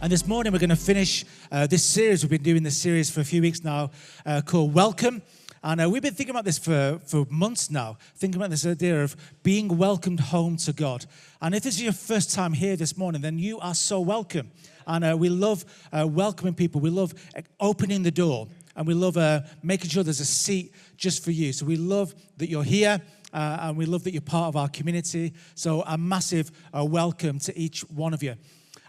And this morning we're going to finish this series. We've been doing this series for a few weeks now called Welcome. And we've been thinking about this for months now, thinking about this idea of being welcomed home to God. And if this is your first time here this morning, then you are so welcome. And we love welcoming people. We love opening the door. And we love making sure there's a seat just for you. So we love that you're here. And we love that you're part of our community. So a massive welcome to each one of you.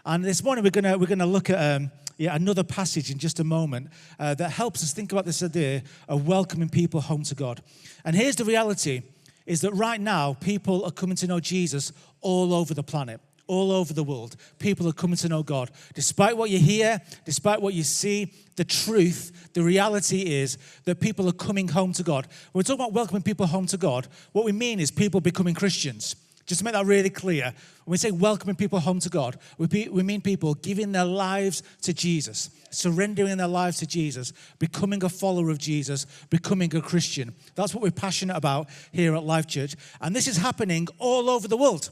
And this morning we're gonna look at another passage in just a moment that helps us think about this idea of welcoming people home to God. And here's the reality, is that right now people are coming to know Jesus all over the planet, all over the world. People are coming to know God. Despite what you hear, despite what you see, the truth, the reality is that people are coming home to God. When we talk about welcoming people home to God, what we mean is people becoming Christians. Just to make that really clear, when we say welcoming people home to God, we mean people giving their lives to Jesus, surrendering their lives to Jesus, becoming a follower of Jesus, becoming a Christian. That's what we're passionate about here at Life Church. And this is happening all over the world.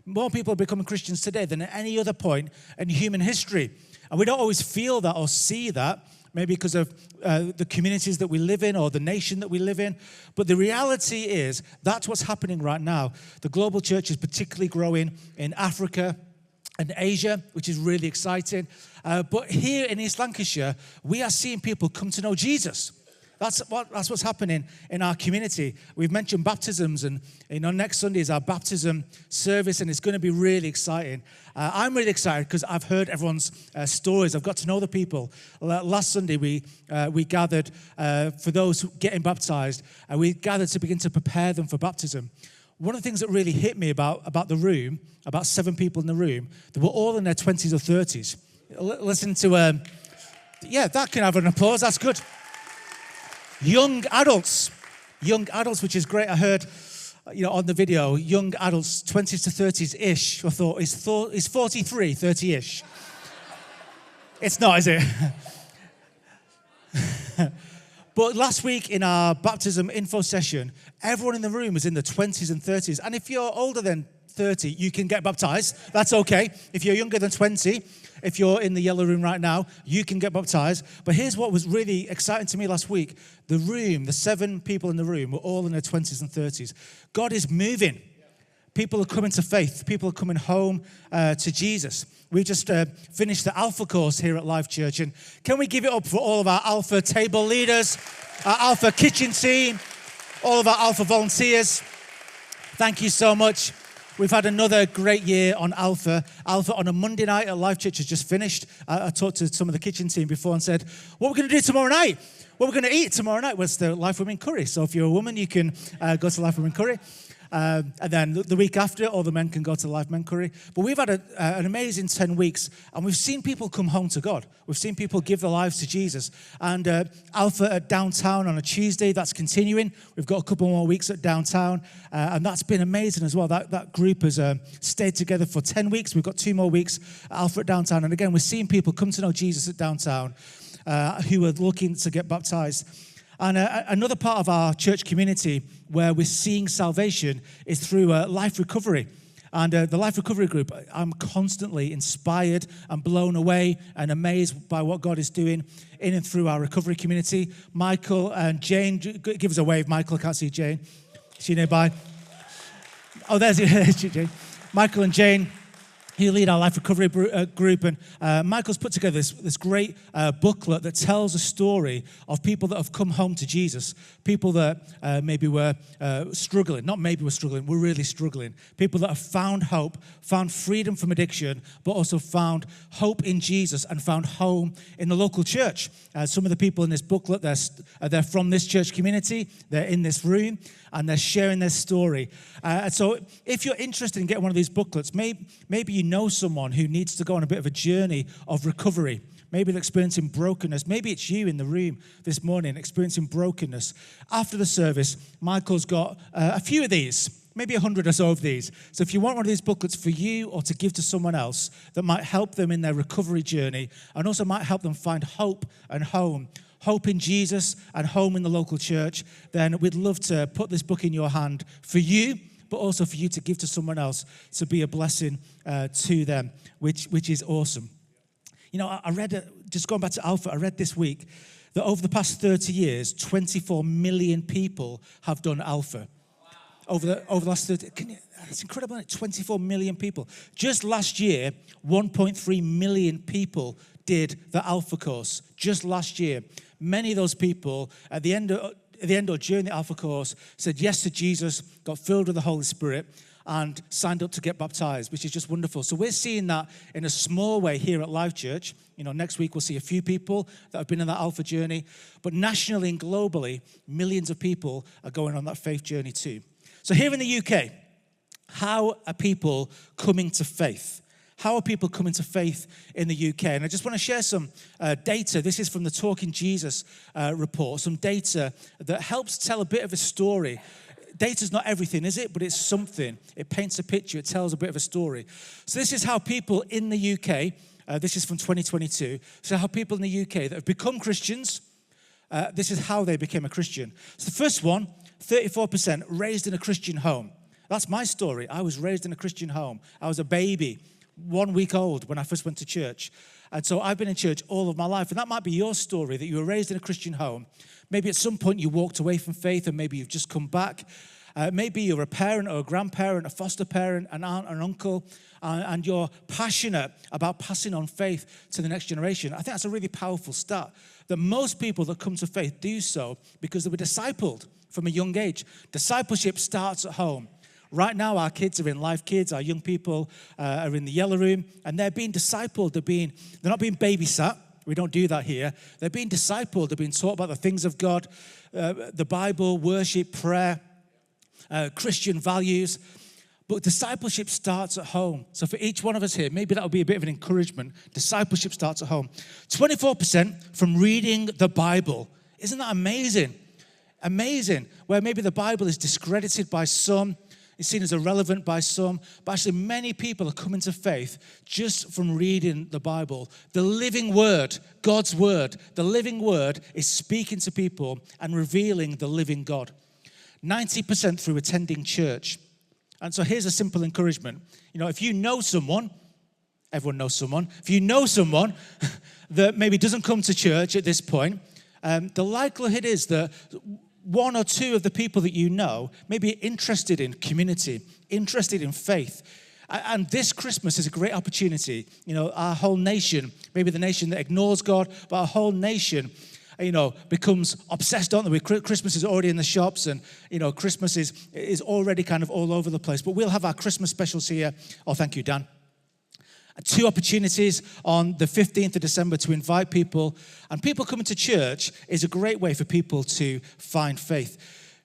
More people are becoming Christians today than at any other point in human history. And we don't always feel that or see that, maybe because of the communities that we live in or the nation that we live in. But the reality is that's what's happening right now. The global church is particularly growing in Africa and Asia, which is really exciting. But here in East Lancashire, we are seeing people come to know Jesus. That's what's happening in our community. We've mentioned baptisms, and next Sunday is our baptism service, and it's going to be really exciting. I'm really excited because I've heard everyone's stories. I've got to know the people. Last Sunday we gathered for those getting baptized, and we gathered to begin to prepare them for baptism. One of the things that really hit me about the room, about 7 people in the room, they were all in their 20s or 30s. Listen to, that can have an applause. That's good. Young adults, which is great. I heard, on the video, young adults, 20s to 30s-ish. I thought, he's 43, 30-ish. It's not, is it? But last week in our baptism info session, everyone in the room was in the 20s and 30s. And if you're older than 30, you can get baptized. That's okay. If you're younger than 20, if you're in the yellow room right now, you can get baptized. But here's what was really exciting to me last week. The 7 people in the room were all in their 20s and 30s. God is moving. People are coming to faith. People are coming home to Jesus. We just finished the Alpha course here at Life Church. And can we give it up for all of our Alpha table leaders, our Alpha kitchen team, all of our Alpha volunteers? Thank you so much. We've had another great year on Alpha. Alpha on a Monday night at Life Church has just finished. I talked to some of the kitchen team before and said, what are we going to do tomorrow night? What we're going to eat tomorrow night was the Life Women Curry. So if you're a woman, you can go to Life Women Curry. And then the week after, all the men can go to Life Men Curry. But we've had an amazing 10 weeks, and we've seen people come home to God. We've seen people give their lives to Jesus. And Alpha at Downtown on a Tuesday, that's continuing. We've got a couple more weeks at Downtown, and that's been amazing as well. That group has stayed together for 10 weeks. We've got 2 more weeks at Alpha at Downtown. And again, we're seeing people come to know Jesus at Downtown who are looking to get baptized. And another part of our church community where we're seeing salvation is through Life Recovery. And the Life Recovery group, I'm constantly inspired and blown away and amazed by what God is doing in and through our recovery community. Michael and Jane, give us a wave. Michael, I can't see Jane. Is she nearby? Oh, there's Jane. Michael and Jane, who lead our Life Recovery group, and Michael's put together this great booklet that tells a story of people that have come home to Jesus, people that maybe were struggling, not maybe were struggling, we're really struggling, people that have found hope, found freedom from addiction, but also found hope in Jesus and found home in the local church. Some of the people in this booklet, they're from this church community, they're in this room, and they're sharing their story. So if you're interested in getting one of these booklets, maybe you know someone who needs to go on a bit of a journey of recovery. Maybe they're experiencing brokenness. Maybe it's you in the room this morning experiencing brokenness. After the service, Michael's got a few of these, maybe 100 or so of these. So if you want one of these booklets for you or to give to someone else that might help them in their recovery journey and also might help them find hope and home, hope in Jesus and home in the local church, then we'd love to put this book in your hand for you, but also for you to give to someone else to be a blessing to them, which is awesome. You know, I read, just going back to Alpha, I read this week that over the past 30 years, 24 million people have done Alpha. Over the last 30, it's incredible, isn't it? 24 million people. Just last year, 1.3 million people did the Alpha course. Just last year. Many of those people, at the end or during the Alpha course, said yes to Jesus, got filled with the Holy Spirit, and signed up to get baptized, which is just wonderful. So we're seeing that in a small way here at Life Church. You know, next week we'll see a few people that have been on that Alpha journey. But nationally and globally, millions of people are going on that faith journey too. So here in the UK, how are people coming to faith? How are people coming to faith in the UK? And I just want to share some data. This is from the Talking Jesus report, some data that helps tell a bit of a story. Data's not everything, is it? But it's something. It paints a picture. It tells a bit of a story. So this is how people in the UK, this is from 2022, so how people in the UK that have become Christians, this is how they became a Christian. So the first one, 34% raised in a Christian home. That's my story. I was raised in a Christian home. I was a baby, 1 week old when I first went to church. And so I've been in church all of my life. And that might be your story, that you were raised in a Christian home. Maybe at some point you walked away from faith and maybe you've just come back. Maybe you're a parent or a grandparent, a foster parent, an aunt or an uncle, and you're passionate about passing on faith to the next generation. I think that's a really powerful stat, that most people that come to faith do so because they were discipled from a young age. Discipleship starts at home. Right now, our kids are in Life Kids. Our young people are in the Yellow Room, and they're being discipled. They're not being babysat. We don't do that here. They're being discipled. They're being taught about the things of God, the Bible, worship, prayer, Christian values. But discipleship starts at home. So for each one of us here, maybe that will be a bit of an encouragement. Discipleship starts at home. 24% from reading the Bible. Isn't that amazing? Amazing. Where maybe the Bible is discredited by some, it's seen as irrelevant by some, but actually many people are coming to faith just from reading the Bible. The living word, God's word, the living word is speaking to people and revealing the living God. 90% through attending church. And so here's a simple encouragement. You know, if you know someone, everyone knows someone, if you know someone that maybe doesn't come to church at this point, the likelihood is that one or two of the people that you know may be interested in community, interested in faith. And this Christmas is a great opportunity. You know, our whole nation, maybe the nation that ignores God, but our whole nation, you know, becomes obsessed, don't they? Christmas is already in the shops, and, you know, Christmas is already kind of all over the place. But we'll have our Christmas specials here. Oh, thank you, Dan. 2 opportunities on the 15th of December to invite people. And people coming to church is a great way for people to find faith.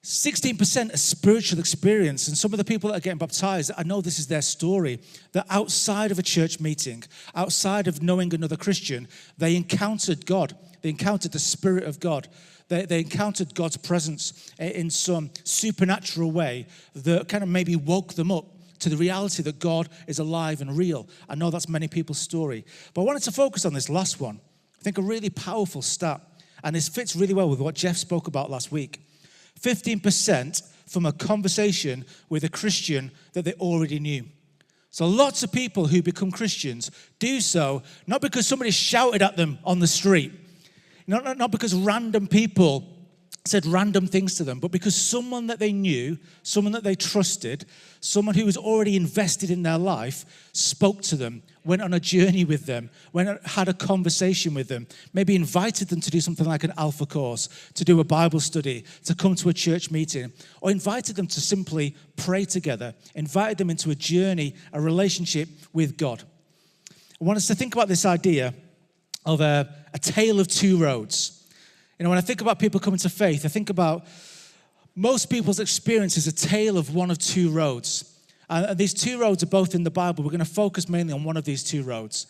16% a spiritual experience. And some of the people that are getting baptized, I know this is their story, that outside of a church meeting, outside of knowing another Christian, they encountered God. They encountered the Spirit of God. They encountered God's presence in some supernatural way that kind of maybe woke them up to the reality that God is alive and real. I know that's many people's story. But I wanted to focus on this last one. I think a really powerful stat. And this fits really well with what Jeff spoke about last week. 15% from a conversation with a Christian that they already knew. So lots of people who become Christians do so not because somebody shouted at them on the street, not because random people said random things to them, but because someone that they knew, someone that they trusted, someone who was already invested in their life, spoke to them, went on a journey with them, had a conversation with them, maybe invited them to do something like an Alpha course, to do a Bible study, to come to a church meeting, or invited them to simply pray together, invited them into a journey, a relationship with God. I want us to think about this idea of a tale of 2 roads. You know, when I think about people coming to faith, I think about most people's experience is a tale of one of 2 roads. And these 2 roads are both in the Bible. We're going to focus mainly on one of these 2 roads.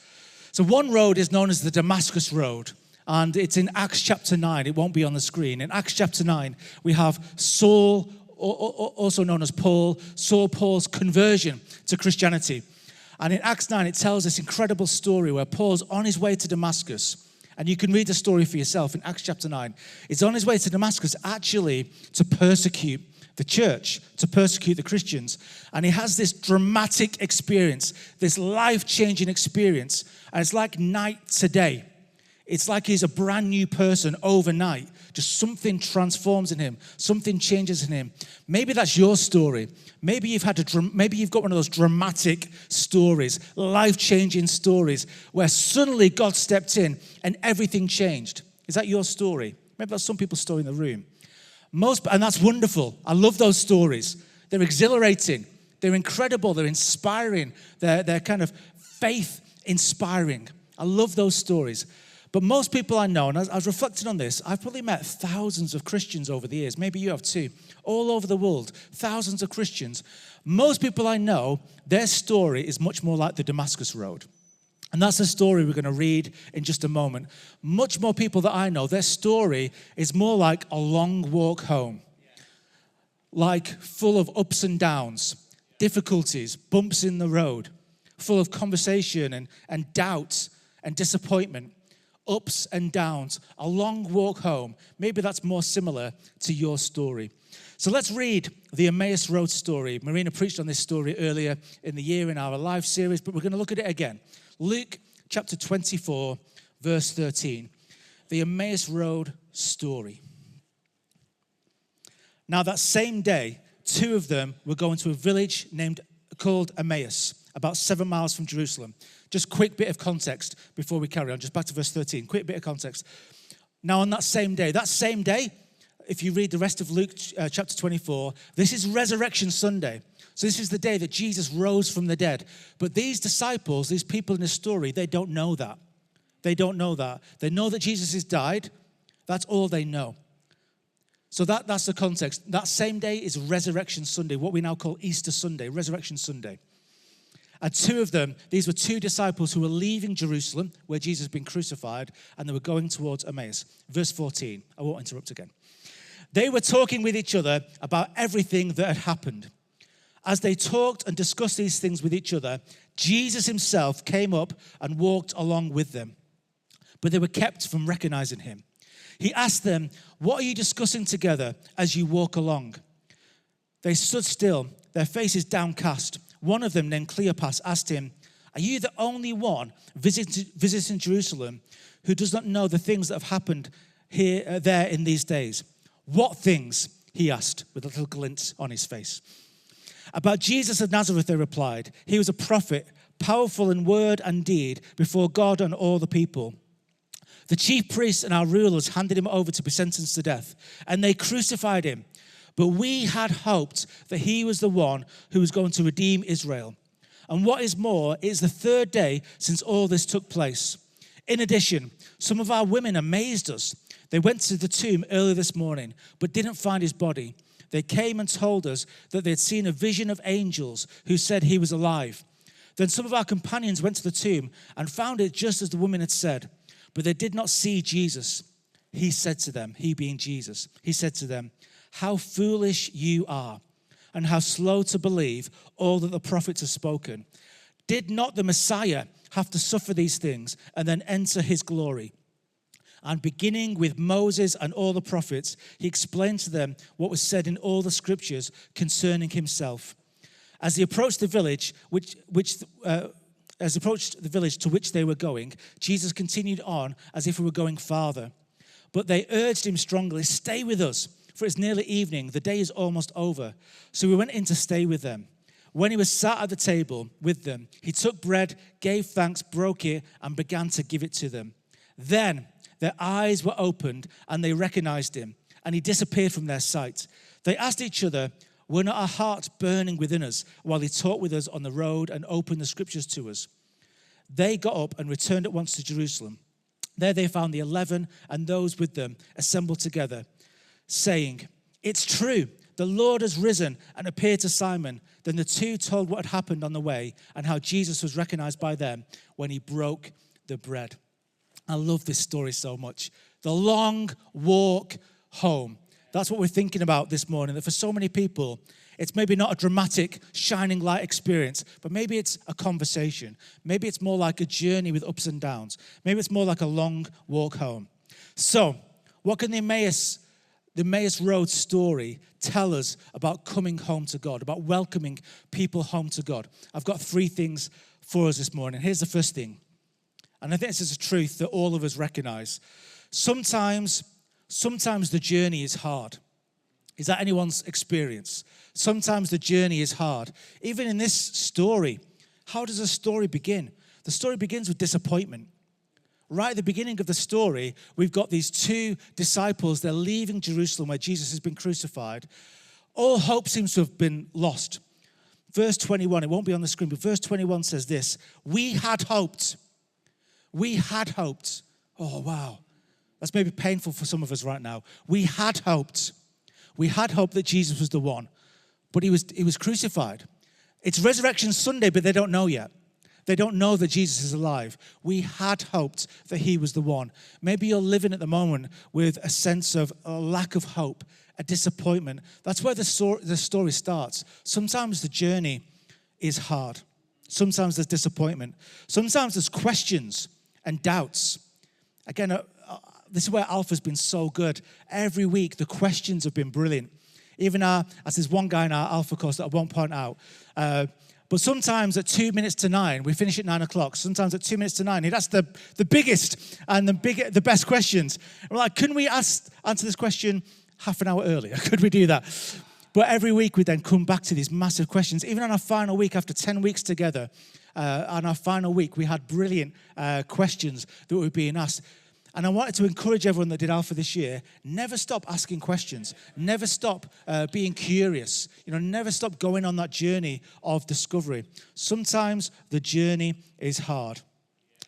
So one road is known as the Damascus Road, and it's in Acts chapter 9. It won't be on the screen. In Acts chapter 9, we have Saul, also known as Paul, Paul's conversion to Christianity. And in Acts 9, it tells this incredible story where Paul's on his way to Damascus. And you can read the story for yourself in Acts chapter 9. He's on his way to Damascus actually to persecute the church, to persecute the Christians. And he has this dramatic experience, this life-changing experience. And it's like night to day. It's like he's a brand new person overnight. Just something transforms in him. Something changes in him. Maybe that's your story. Maybe you've got one of those dramatic stories, life-changing stories, where suddenly God stepped in and everything changed. Is that your story? Maybe that's some people's story in the room. And that's wonderful. I love those stories. They're exhilarating. They're incredible. They're inspiring. They're kind of faith-inspiring. I love those stories. But most people I know, and I was reflecting on this, I've probably met thousands of Christians over the years. Maybe you have too. All over the world, thousands of Christians. Most people I know, their story is much more like the Damascus Road. And that's the story we're going to read in just a moment. Much more people that I know, their story is more like a long walk home. Like full of ups and downs, difficulties, bumps in the road, full of conversation and doubts and disappointment, ups and downs, a long walk home. Maybe that's more similar to your story. So let's read the Emmaus Road story. Marina preached on this story earlier in the year in our live series, but we're going to look at it again. Luke chapter 24, verse 13. The Emmaus Road story. Now that same day, two of them were going to a village called Emmaus, about 7 miles from Jerusalem. Just quick bit of context before we carry on. Just back to verse 13. Quick bit of context. Now on that same day, if you read the rest of Luke chapter 24, this is Resurrection Sunday. So this is the day that Jesus rose from the dead. But these disciples, these people in the story, they don't know that. They don't know that. They know that Jesus has died. That's all they know. So that's the context. That same day is Resurrection Sunday, what we now call Easter Sunday, Resurrection Sunday. And two of them, these were two disciples who were leaving Jerusalem, where Jesus had been crucified, and they were going towards Emmaus. Verse 14, I won't interrupt again. They were talking with each other about everything that had happened. As they talked and discussed these things with each other, Jesus himself came up and walked along with them. But they were kept from recognizing him. He asked them, "What are you discussing together as you walk along?" They stood still, their faces downcast. One of them, named Cleopas, asked him, "Are you the only one visiting Jerusalem who does not know the things that have happened there in these days?" "What things?" he asked, with a little glint on his face. "About Jesus of Nazareth," they replied. "He was a prophet, powerful in word and deed before God and all the people. The chief priests and our rulers handed him over to be sentenced to death, and they crucified him. But we had hoped that he was the one who was going to redeem Israel. And what is more, it is the third day since all this took place. In addition, some of our women amazed us. They went to the tomb early this morning, but didn't find his body. They came and told us that they had seen a vision of angels who said he was alive. Then some of our companions went to the tomb and found it just as the women had said, but they did not see Jesus." He said to them, he being Jesus, he said to them, "How foolish you are, and how slow to believe all that the prophets have spoken. Did not the Messiah have to suffer these things and then enter his glory?" And beginning with Moses and all the prophets, he explained to them what was said in all the scriptures concerning himself. As he approached the village to which they were going, Jesus continued on as if he were going farther. But they urged him strongly, "Stay with us, for it's nearly evening. The day is almost over." So he went in to stay with them. When he was sat at the table with them, he took bread, gave thanks, broke it, and began to give it to them. Then their eyes were opened, and they recognized him, and he disappeared from their sight. They asked each other, "Were not our hearts burning within us while he talked with us on the road and opened the scriptures to us?" They got up and returned at once to Jerusalem. There they found the 11 and those with them assembled together, saying, "It's true, the Lord has risen and appeared to Simon." Then the two told what had happened on the way and how Jesus was recognized by them when he broke the bread. I love this story so much. The long walk home. That's what we're thinking about this morning, that for so many people, it's maybe not a dramatic, shining light experience, but maybe it's a conversation. Maybe it's more like a journey with ups and downs. Maybe it's more like a long walk home. So, what can the Emmaus the Emmaus Road story tell us about coming home to God, about welcoming people home to God? I've got 3 things for us this morning. Here's the first thing. And I think this is a truth that all of us recognize. Sometimes the journey is hard. Is that anyone's experience? Sometimes the journey is hard. Even in this story, how does a story begin? The story begins with disappointment. Right at the beginning of the story, we've got these 2 disciples. They're leaving Jerusalem where Jesus has been crucified. All hope seems to have been lost. Verse 21, it won't be on the screen, but verse 21 says this: we had hoped. We had hoped. Oh, wow. That's maybe painful for some of us right now. We had hoped. We had hoped that Jesus was the one, but he was crucified. It's Resurrection Sunday, but they don't know yet. They don't know that Jesus is alive. We had hoped that he was the one. Maybe you're living at the moment with a sense of a lack of hope, a disappointment. That's where the story starts. Sometimes the journey is hard. Sometimes there's disappointment. Sometimes there's questions and doubts. Again, this is where Alpha's been so good. Every week, the questions have been brilliant. Even as there's one guy in our Alpha course that I won't point out, but sometimes at 2 minutes to 9, we finish at 9 o'clock. Sometimes at 2 minutes to 9, that's the biggest and the best questions. And we're like, couldn't we answer this question half an hour earlier? Could we do that? But every week we then come back to these massive questions. Even on our final week, after 10 weeks together, on our final week, we had brilliant questions that were being asked. And I wanted to encourage everyone that did Alpha this year, never stop asking questions. Never stop being curious. Never stop going on that journey of discovery. Sometimes the journey is hard.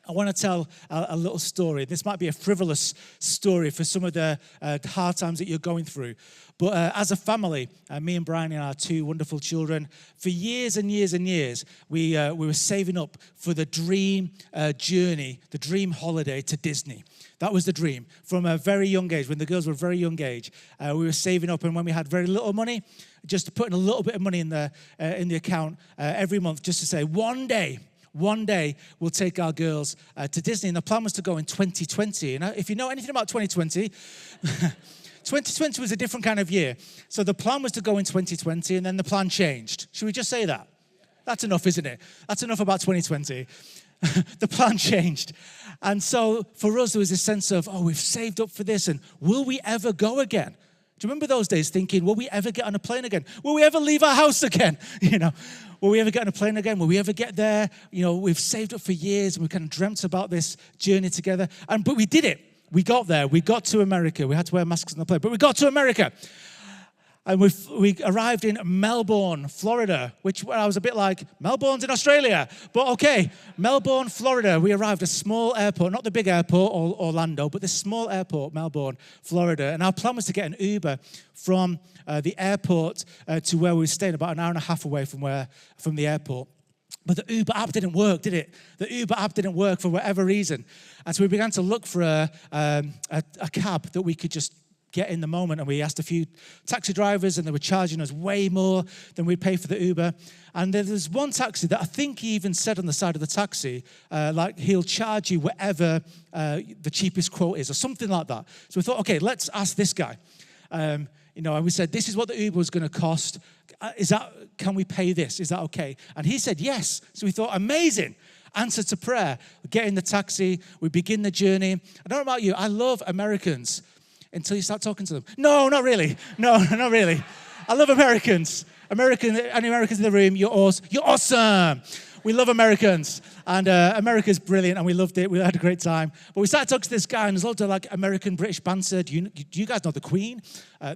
I want to tell a little story. This might be a frivolous story for some of the hard times that you're going through. But as a family, me and Brian and our 2 wonderful children, for years and years and years, we were saving up for the dream journey, the dream holiday to Disney. That was the dream. From a very young age, when the girls were a very young age, we were saving up. And when we had very little money, just putting a little bit of money in the account every month just to say, one day we'll take our girls to Disney. And the plan was to go in 2020. And if you know anything about 2020, 2020 was a different kind of year. So the plan was to go in 2020, and then the plan changed. Should we just say that? That's enough, isn't it? That's enough about 2020. The plan changed. And so for us, there was this sense of, we've saved up for this, and will we ever go again? Do you remember those days thinking, will we ever get on a plane again? Will we ever leave our house again? Will we ever get on a plane again? Will we ever get there? We've saved up for years, and we kind of dreamt about this journey together. But we did it. We got there. We got to America. We had to wear masks on the plane, but we got to America. And we arrived in Melbourne, Florida, which I was a bit like, Melbourne's in Australia. But okay, Melbourne, Florida. We arrived at a small airport, not the big airport, Orlando, but this small airport, Melbourne, Florida. And our plan was to get an Uber from the airport to where we were staying, about an hour and a half away from the airport. But the Uber app didn't work, did it? The Uber app didn't work for whatever reason. And so we began to look for a cab that we could just get in the moment, and we asked a few taxi drivers, and they were charging us way more than we'd pay for the Uber. And there was one taxi that I think he even said on the side of the taxi, like, he'll charge you whatever the cheapest quote is, or something like that. So we thought, okay, let's ask this guy. And we said, this is what the Uber was going to cost. Can we pay this? Is that okay? And he said yes. So we thought, amazing. Answer to prayer. We get in the taxi. We begin the journey. I don't know about you. I love Americans. Until you start talking to them. No, not really. No, not really. I love Americans. Any Americans in the room, you're awesome. We love Americans. And America's brilliant, and we loved it. We had a great time. But we started talking to this guy, and there's loads of American-British banter. Do you guys know the Queen?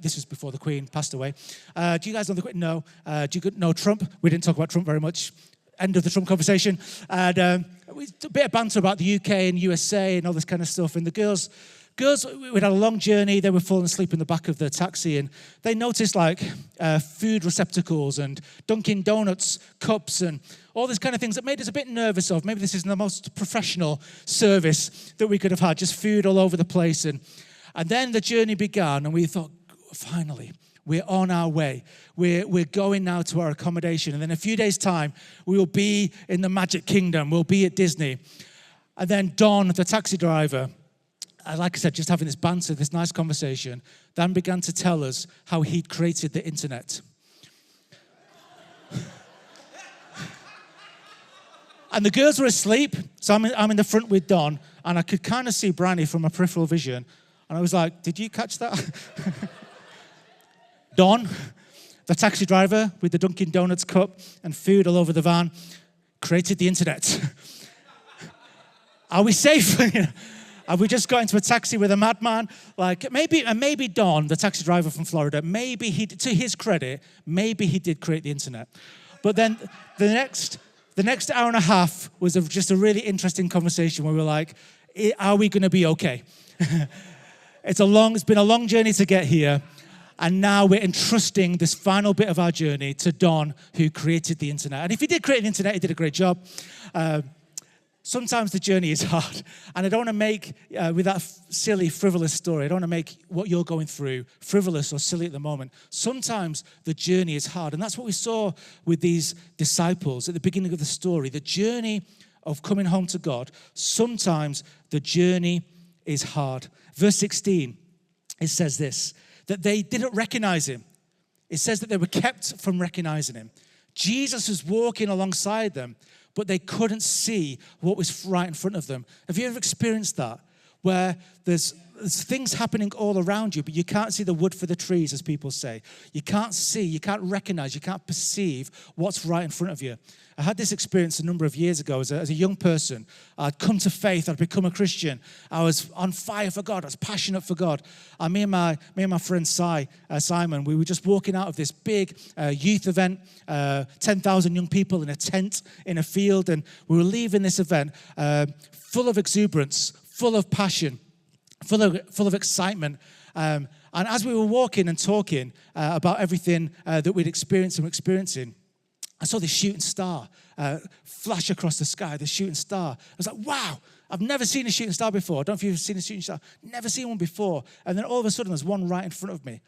This was before the Queen passed away. Do you guys know the Queen? No. Do you know Trump? We didn't talk about Trump very much. End of the Trump conversation. And a bit of banter about the UK and USA and all this kind of stuff. And the girls, we'd had a long journey. They were falling asleep in the back of the taxi, and they noticed food receptacles and Dunkin' Donuts cups and all these kind of things that made us a bit nervous of. Maybe this isn't the most professional service that we could have had, just food all over the place. And then the journey began, and we thought, finally, we're on our way. We're going now to our accommodation. And then in a few days' time, we will be in the Magic Kingdom. We'll be at Disney. And then Don, the taxi driver, like I said, just having this banter, this nice conversation, Dan began to tell us how he'd created the internet. And the girls were asleep, so I'm in the front with Don, and I could kind of see Brandy from my peripheral vision, and I was like, did you catch that? Don, the taxi driver with the Dunkin' Donuts cup and food all over the van, created the internet. Are we safe? Have we just got into a taxi with a madman? Like, maybe Don, the taxi driver from Florida, maybe to his credit, maybe he did create the internet. But then the next hour and a half was just a really interesting conversation where we were like, are we going to be okay? It's been a long journey to get here. And now we're entrusting this final bit of our journey to Don, who created the internet. And if he did create the internet, he did a great job. Sometimes the journey is hard. And I don't want to make, with that silly, frivolous story, I don't want to make what you're going through frivolous or silly at the moment. Sometimes the journey is hard. And that's what we saw with these disciples at the beginning of the story. The journey of coming home to God, sometimes the journey is hard. Verse 16, it says this, that they didn't recognize him. It says that they were kept from recognizing him. Jesus was walking alongside them, but they couldn't see what was right in front of them. Have you ever experienced that? Where there's things happening all around you, but you can't see the wood for the trees, as people say. You can't see, you can't recognize, you can't perceive what's right in front of you. I had this experience a number of years ago as a young person. I'd come to faith, I'd become a Christian. I was on fire for God, I was passionate for God. And me and my friend Simon, we were just walking out of this big youth event, 10,000 young people in a tent in a field, and we were leaving this event full of exuberance, full of passion, full of excitement. And as we were walking and talking about everything that we'd experienced and were experiencing, I saw this shooting star flash across the sky, this shooting star. I was like, wow, I've never seen a shooting star before. I don't know if you've seen a shooting star. Never seen one before. And then all of a sudden, there's one right in front of me.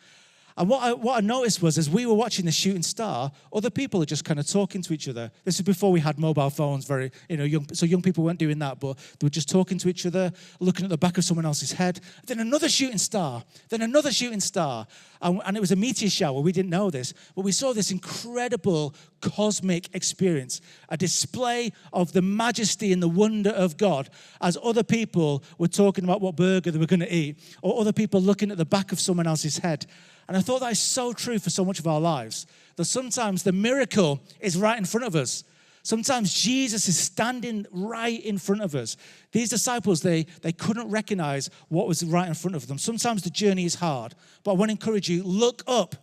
And what I noticed was, as we were watching the shooting star, other people are just kind of talking to each other. This is before we had mobile phones, young people weren't doing that, but they were just talking to each other, looking at the back of someone else's head. Then another shooting star, and it was a meteor shower. We didn't know this, but we saw this incredible cosmic experience, a display of the majesty and the wonder of God, as other people were talking about what burger they were going to eat, or other people looking at the back of someone else's head. And I thought that is so true for so much of our lives, that sometimes the miracle is right in front of us. Sometimes Jesus is standing right in front of us. These disciples, they couldn't recognize what was right in front of them. Sometimes the journey is hard, but I want to encourage you, look up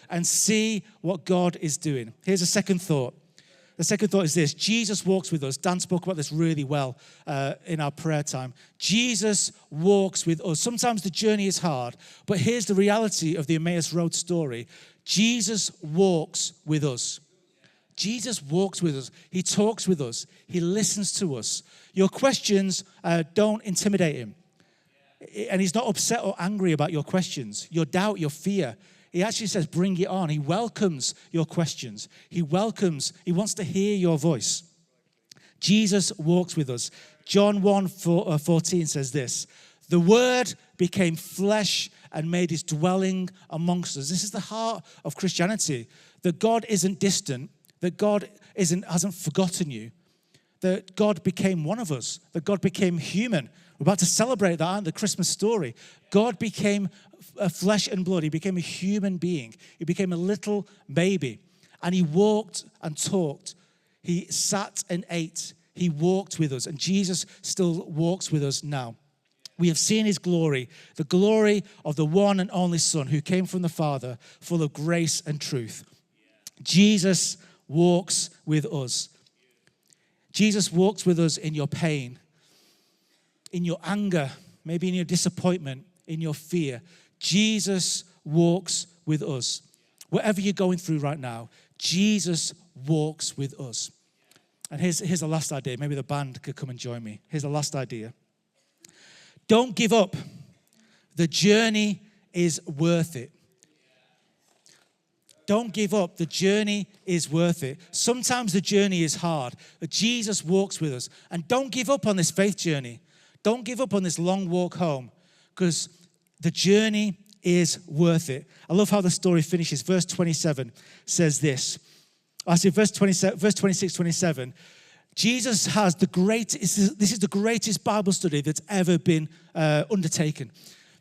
and see what God is doing. Here's a second thought. The second thought is this: Jesus walks with us. Dan spoke about this really well in our prayer time. Jesus walks with us. Sometimes the journey is hard, but here's the reality of the Emmaus Road story. Jesus walks with us. Jesus walks with us. He talks with us. He listens to us. Your questions don't intimidate him. And he's not upset or angry about your questions, your doubt, your fear. He actually says, bring it on. He welcomes your questions. He wants to hear your voice. Jesus walks with us. John 1:14 says this: the Word became flesh and made his dwelling amongst us. This is the heart of Christianity, that God isn't distant, that God hasn't forgotten you, that God became one of us, that God became human. We're about to celebrate that, the Christmas story. God became flesh and blood. He became a human being. He became a little baby. And he walked and talked. He sat and ate. He walked with us. And Jesus still walks with us now. We have seen his glory, the glory of the one and only Son who came from the Father, full of grace and truth. Jesus walks with us. Jesus walks with us in your pain, in your anger, maybe in your disappointment, in your fear. Jesus walks with us. Whatever you're going through right now, Jesus walks with us. And here's the last idea. Maybe the band could come and join me. Here's the last idea. Don't give up. The journey is worth it. Don't give up. The journey is worth it. Sometimes the journey is hard, but Jesus walks with us. And don't give up on this faith journey. Don't give up on this long walk home, because the journey is worth it. I love how the story finishes. Verse 27 says this. Verse 26, 27. Jesus has this is the greatest Bible study that's ever been undertaken.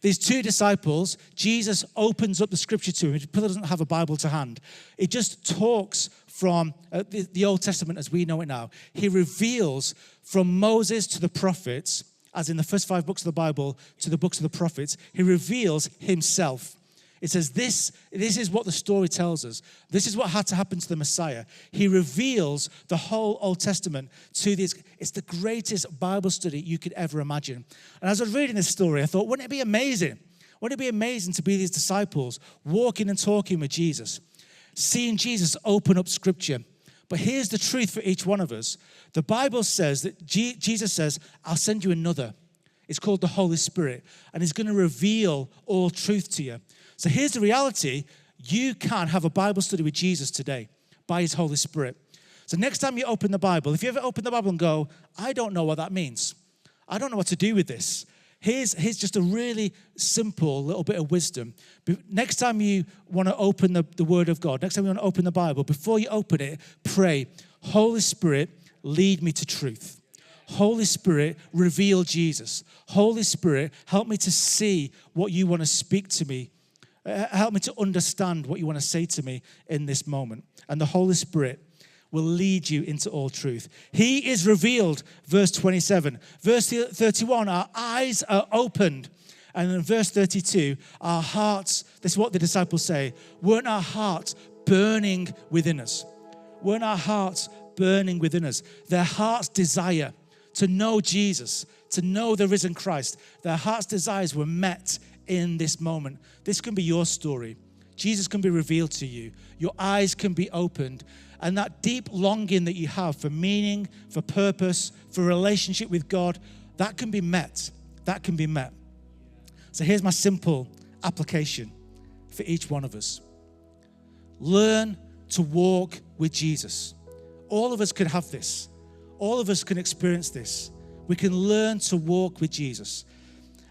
These two disciples, Jesus opens up the scripture to him. He doesn't have a Bible to hand. It just talks from the Old Testament as we know it now. He reveals from Moses to the prophets, as in the first 5 books of the Bible to the books of the prophets, he reveals himself. It says this is what the story tells us. This is what had to happen to the Messiah. He reveals the whole Old Testament to this. It's the greatest Bible study you could ever imagine. And as I was reading this story, I thought, wouldn't it be amazing? Wouldn't it be amazing to be these disciples walking and talking with Jesus, seeing Jesus open up Scripture? But here's the truth for each one of us. The Bible says that Jesus says, I'll send you another. It's called the Holy Spirit, and he's going to reveal all truth to you. So here's the reality. You can have a Bible study with Jesus today by his Holy Spirit. So next time you open the Bible, if you ever open the Bible and go, I don't know what that means. I don't know what to do with this. Here's just a really simple little bit of wisdom. Next time you want to open the Word of God, next time you want to open the Bible, before you open it, pray, Holy Spirit, lead me to truth. Holy Spirit, reveal Jesus. Holy Spirit, help me to see what you want to speak to me. Help me to understand what you want to say to me in this moment. And the Holy Spirit will lead you into all truth. He is revealed, verse 27. Verse 31, our eyes are opened. And in verse 32, our hearts, this is what the disciples say, weren't our hearts burning within us? Weren't our hearts burning within us? Their heart's desire to know Jesus, to know the risen Christ, their heart's desires were met in this moment. This can be your story. Jesus can be revealed to you. Your eyes can be opened. And that deep longing that you have for meaning, for purpose, for relationship with God, that can be met. That can be met. So here's my simple application for each one of us. Learn to walk with Jesus. All of us can have this. All of us can experience this. We can learn to walk with Jesus.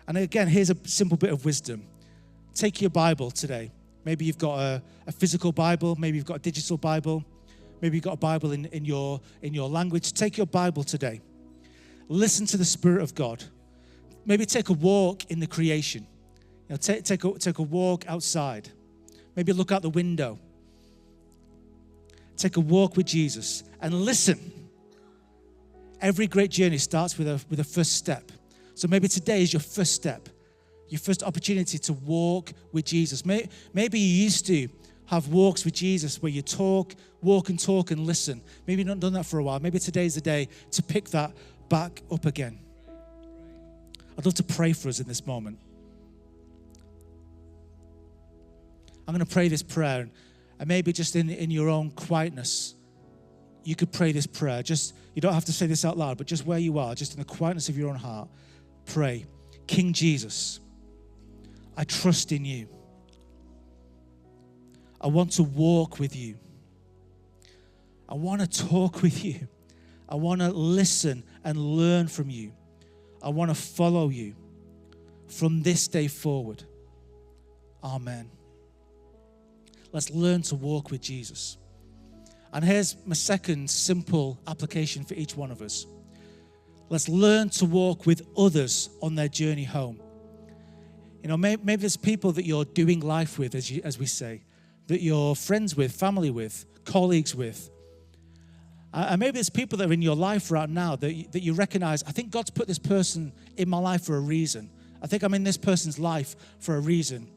And again, here's a simple bit of wisdom. Take your Bible today. Maybe you've got a physical Bible. Maybe you've got a digital Bible. Maybe you've got a Bible in your language. Take your Bible today. Listen to the Spirit of God. Maybe take a walk in the creation. Take a walk outside. Maybe look out the window. Take a walk with Jesus and listen. Every great journey starts with a first step. So maybe today is your first step, your first opportunity to walk with Jesus. Maybe you used to have walks with Jesus where you walk and talk and listen. Maybe you've not done that for a while. Maybe today's the day to pick that back up again. I'd love to pray for us in this moment. I'm going to pray this prayer, and maybe just in your own quietness, you could pray this prayer. You don't have to say this out loud, but just where you are, just in the quietness of your own heart, pray. King Jesus, I trust in you. I want to walk with you. I want to talk with you. I want to listen and learn from you. I want to follow you from this day forward. Amen. Let's learn to walk with Jesus. And here's my second simple application for each one of us. Let's learn to walk with others on their journey home. Maybe there's people that you're doing life with, as we say, that you're friends with, family with, colleagues with. And maybe there's people that are in your life right now that you recognize, I think God's put this person in my life for a reason. I think I'm in this person's life for a reason.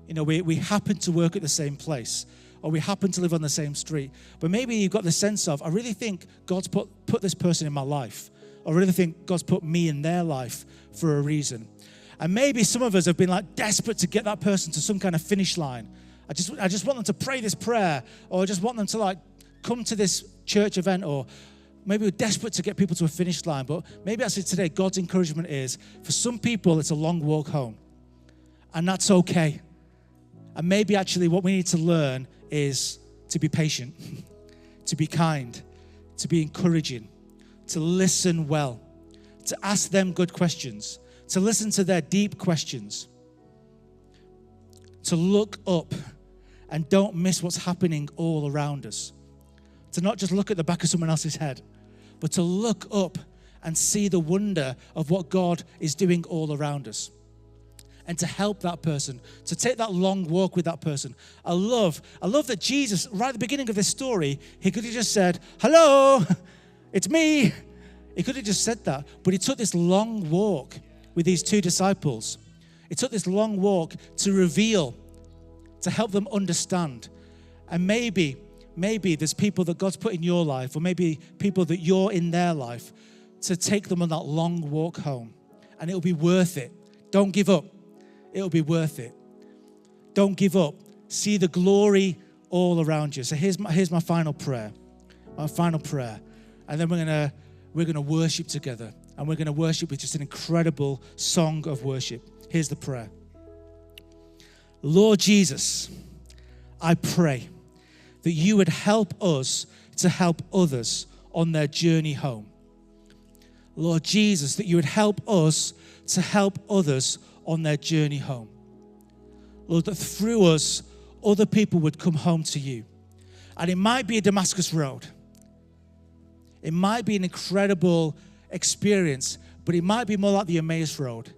We happen to work at the same place, or we happen to live on the same street. But maybe you've got the sense of, I really think God's put this person in my life. I really think God's put me in their life for a reason. And maybe some of us have been desperate to get that person to some kind of finish line. I just want them to pray this prayer, or I just want them to come to this church event, or maybe we're desperate to get people to a finish line. But maybe actually today, God's encouragement is, for some people, it's a long walk home. And that's okay. And maybe actually what we need to learn is to be patient, to be kind, to be encouraging, to listen well, to ask them good questions, to listen to their deep questions, to look up and don't miss what's happening all around us. To not just look at the back of someone else's head, but to look up and see the wonder of what God is doing all around us. And to help that person, to take that long walk with that person. I love that Jesus, right at the beginning of this story, he could have just said, hello, it's me. He could have just said that, but he took this long walk with these two disciples. He took this long walk to reveal, to help them understand. And maybe there's people that God's put in your life, or maybe people that you're in their life, to take them on that long walk home. And it'll be worth it. Don't give up. It'll be worth it. Don't give up. See the glory all around you. So here's my final prayer. My final prayer. And then we're gonna worship together. And we're gonna worship with just an incredible song of worship. Here's the prayer. Lord Jesus, I pray that you would help us to help others on their journey home. Lord Jesus, that you would help us to help others on their journey home. Lord, that through us, other people would come home to you. And it might be a Damascus Road. It might be an incredible experience, but it might be more like the Emmaus Road.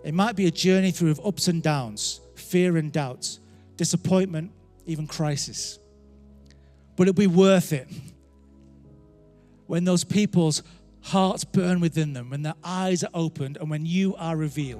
It might be a journey through of ups and downs, fear and doubt, disappointment, even crisis. But it'll be worth it when those people's hearts burn within them, when their eyes are opened, and when you are revealed.